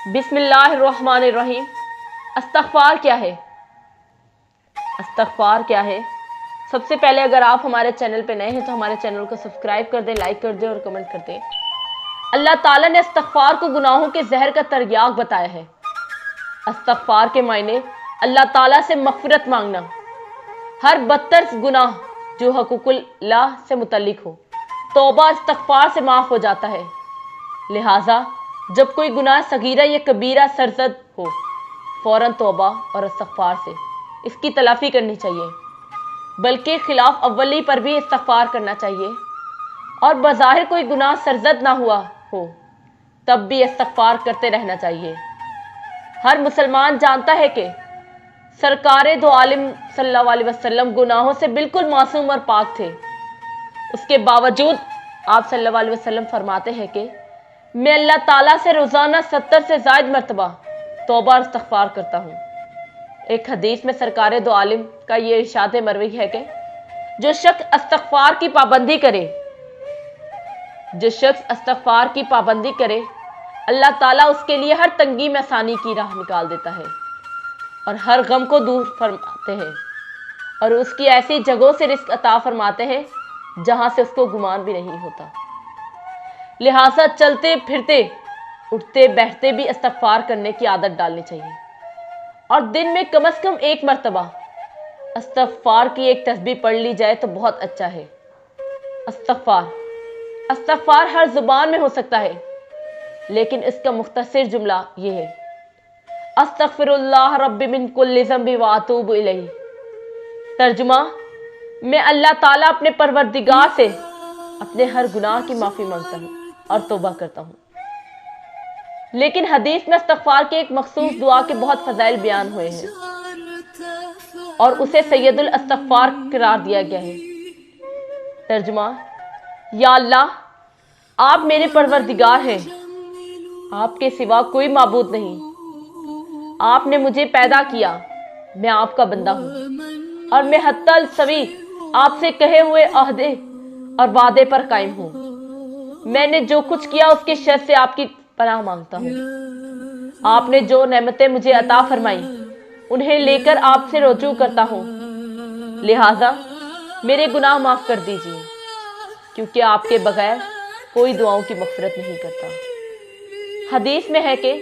बिस्मिल्लाहिर्रहमानिर्रहीम। इस्तग़फ़ार क्या है? इस्तग़फ़ार क्या है? सबसे पहले अगर आप हमारे चैनल पे नए हैं तो हमारे चैनल को सब्सक्राइब कर दें, लाइक कर दें और कमेंट कर दें। अल्लाह ताला ने इस्तग़फ़ार को गुनाहों के जहर का तर्याग बताया है। इस्तग़फ़ार के मायने अल्लाह ताला से मग़फ़िरत मांगना, हर बदतर गुनाह जो हक़ूक़ुल्लाह से मुतल्लिक़ हो, तौबा इस्तग़फ़ार से माफ़ हो जाता है। लिहाजा जब कोई गुनाह सगीरा या कबीरा सरज़द हो, फ़ौरन तौबा और इस्तग़फ़ार से इसकी तलाफ़ी करनी चाहिए, बल्कि खिलाफ अव्वली पर भी इस्तग़फ़ार करना चाहिए। और बज़ाहिर कोई गुनाह सरज़द ना हुआ हो तब भी इस्तग़फ़ार करते रहना चाहिए। हर मुसलमान जानता है कि सरकारे दो आलिम सल्लल्लाहु अलैहि वसल्लम गुनाहों से बिल्कुल मासूम और पाक थे। उसके बावजूद आप सल्लल्लाहु अलैहि वसल्लम फरमाते हैं कि मैं अल्लाह ताला से रोज़ाना 70 से ज़ायद मरतबा तौबा और इस्तग़फ़ार करता हूँ। एक हदीस में सरकारे दो आलिम का ये इरशाद मरवी है कि जो शख्स इस्तग़फ़ार की पाबंदी करे, अल्लाह ताला उसके लिए हर तंगी में आसानी की राह निकाल देता है और हर गम को दूर फरमाते हैं और उसकी ऐसी जगहों से रिज़्क़ अता फरमाते हैं जहाँ से उसको गुमान भी नहीं होता। लिहाजा चलते फिरते उठते बैठते भी इस्तग़फ़ार करने की आदत डालनी चाहिए और दिन में कम से कम एक मरतबा इस्तग़फ़ार की एक तस्बीह पढ़ ली जाए तो बहुत अच्छा है। इस्तग़फ़ार हर ज़ुबान में हो सकता है, लेकिन इसका मुख्तसर जुमला ये है, अस्तग़फ़िरुल्लाह रब्बी मिन कुल्लि ज़ंबि व अतूबु इलैहि। तर्जुमा, मैं अल्लाह ताला अपने परवरदिगार से अपने हर गुनाह की माफ़ी मांगता हूँ और तौबा करता हूँ। लेकिन हदीस में इस्तग़फ़ार की एक मखसूस दुआ के बहुत फ़ज़ाइल बयान हुए हैं और उसे सैयदुल इस्तग़फ़ार करार दिया गया है। तर्जुमा, या अल्लाह, आप मेरे परवरदिगार हैं, आपके सिवा कोई माबूद नहीं। आपने मुझे पैदा किया, मैं आपका बंदा हूँ और मैं हत्तल सवी आपसे कहे हुए अहदे और वादे पर कायम हूँ। मैंने जो कुछ किया उसके शर से आपकी पनाह मांगता हूँ। आपने जो नेमतें मुझे अता फरमाई उन्हें लेकर आपसे रुजू करता हूँ। लिहाजा मेरे गुनाह माफ़ कर दीजिए, क्योंकि आपके बगैर कोई दुआओं की मग़फ़िरत नहीं करता। हदीस में है कि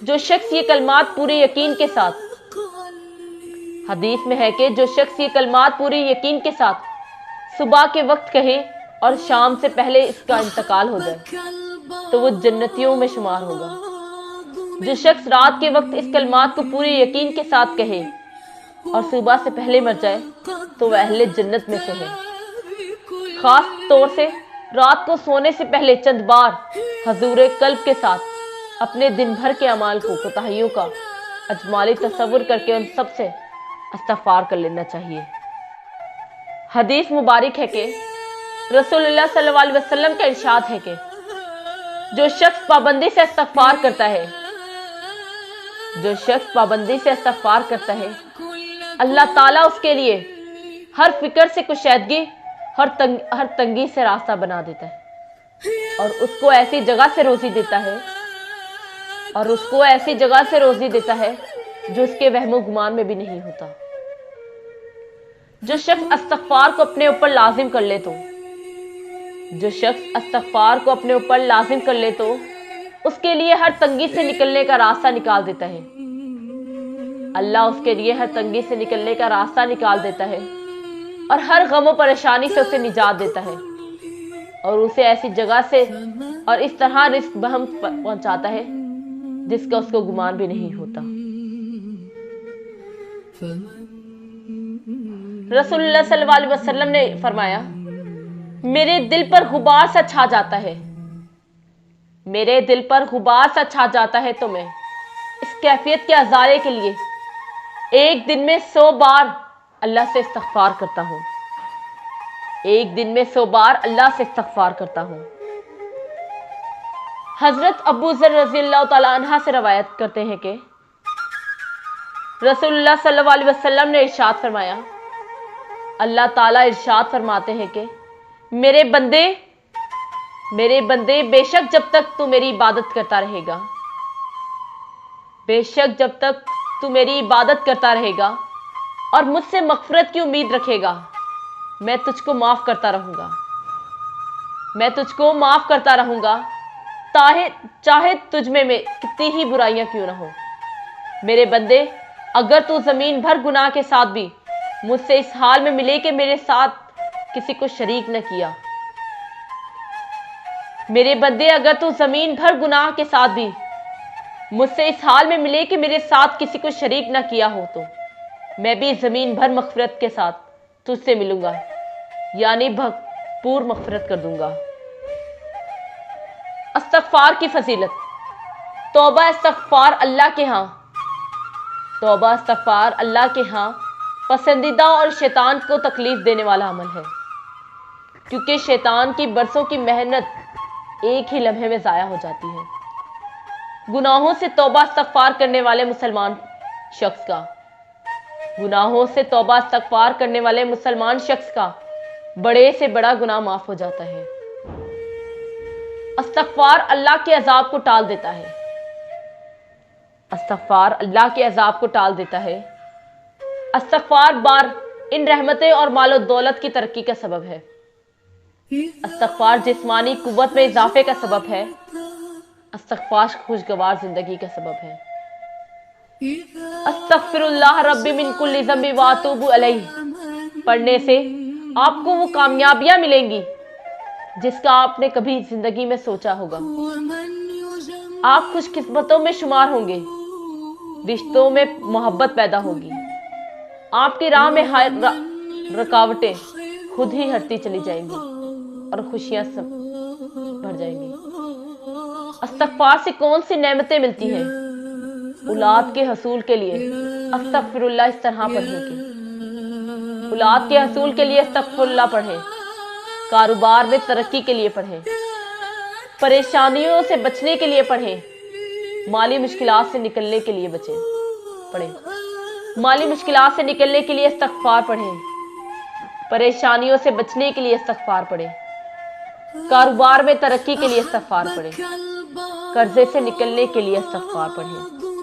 जो शख्स ये कलमात पूरे यकीन के साथ सुबह के वक्त कहे और शाम से पहले इसका इंतकाल हो जाए तो वो जन्नतियों में शुमार होगा। जो शख्स रात के वक्त इस कलमात को पूरे यकीन के साथ कहे और सुबह से पहले मर जाए तो वह अहले जन्नत में से है। खास तौर से रात को सोने से पहले चंद बार हजूर कल्ब के साथ अपने दिन भर के अमाल को कोताहियों का अजमाली तसव्वुर करके उन सब से इस्तग़फ़ार कर लेना चाहिए। हदीस मुबारक है कि रसूलुल्लाह सल्लल्लाहु अलैहि वसल्लम का इरशाद है कि जो शख्स पाबंदी से इस्तग़फ़ार करता है, अल्लाह ताला उसके लिए हर फिक्र से कुशैदगी, हर तंगी से रास्ता बना देता है और उसको ऐसी जगह से रोज़ी देता है जो उसके वहमो गुमान में भी नहीं होता। जो शख्स इस्तग़फ़ार को अपने ऊपर लाजिम कर ले तो उसके लिए हर तंगी से निकलने का रास्ता निकाल देता है। अल्लाह उसके लिए हर तंगी से निकलने का रास्ता निकाल देता है और हर गम और परेशानी से उसे निजात देता है और उसे ऐसी जगह से और इस तरह रिज़्क़ बहम पहुंचाता है जिसका उसको गुमान भी नहीं होता। रसूलुल्लाह सल्लल्लाहु अलैहि वसल्लम ने फरमाया, मेरे दिल पर गुबार सा छा जाता है तो मैं इस कैफियत के अज़ारे के लिए एक दिन में 100 बार अल्लाह से इस्तग़फ़ार करता हूँ। हज़रत अबू ज़र रज़ियल्लाहु ताला अन्हा से रवायत करते हैं कि रसूलुल्लाह सल्लल्लाहु अलैहि वसल्लम ने इरशाद फरमाया, अल्लाह ताला इरशाद फरमाते हैं कि मेरे बंदे, बेशक जब तक तू मेरी इबादत करता रहेगा بے شک جب تک تو میری عبادت کرتا رہے گا اور مجھ سے مغفرت کی امید رکھے گا میں تجھ کو معاف کرتا رہوں گا، میں تجھ کو معاف کرتا رہوں گا، چاہے تجھ میں کتنی ہی برائیاں کیوں نہ ہو۔ میرے بندے، اگر تو زمین بھر گناہ کے ساتھ بھی مجھ سے اس حال میں ملے کہ میرے ساتھ کسی کو شریک نہ کیا، میرے بندے اگر تو زمین بھر گناہ کے ساتھ بھی مجھ سے اس حال میں ملے کہ میرے ساتھ کسی کو شریک نہ کیا ہو، تو میں بھی زمین بھر مغفرت کے ساتھ تجھ سے ملوں گا، یعنی بھرپور مغفرت کر دوں گا۔ استغفار کی فضیلت۔ توبہ استغفار اللہ کے ہاں پسندیدہ اور شیطان کو تکلیف دینے والا عمل ہے، کیونکہ شیطان کی برسوں کی محنت ایک ہی لمحے میں ضائع ہو جاتی ہے۔ گناہوں سے توبہ استغفار کرنے والے مسلمان شخص کا بڑے سے بڑا گناہ معاف ہو جاتا ہے۔ استغفار اللہ کے عذاب کو ٹال دیتا ہے۔ استغفار بار ان رحمتیں اور مال و دولت کی ترقی کا سبب ہے۔ استغفار جسمانی قوت میں اضافے کا سبب ہے۔ استغفار خوشگوار زندگی کا سبب ہے۔ استغفر اللہ ربی من کل ذنب واتوب الیہ پڑھنے سے آپ کو وہ کامیابیاں ملیں گی جس کا آپ نے کبھی زندگی میں سوچا ہوگا۔ آپ خوش قسمتوں میں شمار ہوں گے، رشتوں میں محبت پیدا ہوگی، آپ کی راہ میں رکاوٹیں خود ہی ہٹتی چلی جائیں گی اور خوشیاں سب بھر جائیں گی۔ استغفار سے کون سی نعمتیں ملتی ہیں؟ اولاد کے حصول کے لیے استغفر اللہ اس طرح پڑھنے کی، اولاد کے حصول کے لیے استغفر اللہ پڑھیں، کاروبار میں ترقی کے لیے پڑھیں، پریشانیوں سے بچنے کے لیے پڑھیں، مالی مشکلات سے نکلنے کے لیے پڑھیں، مالی مشکلات سے نکلنے کے لیے استغفار پڑھیں، پریشانیوں سے بچنے کے لیے استغفار پڑھیں، کاروبار میں ترقی کے لیے استغفار پڑھیں، قرضے سے نکلنے کے لیے استغفار پڑھیں۔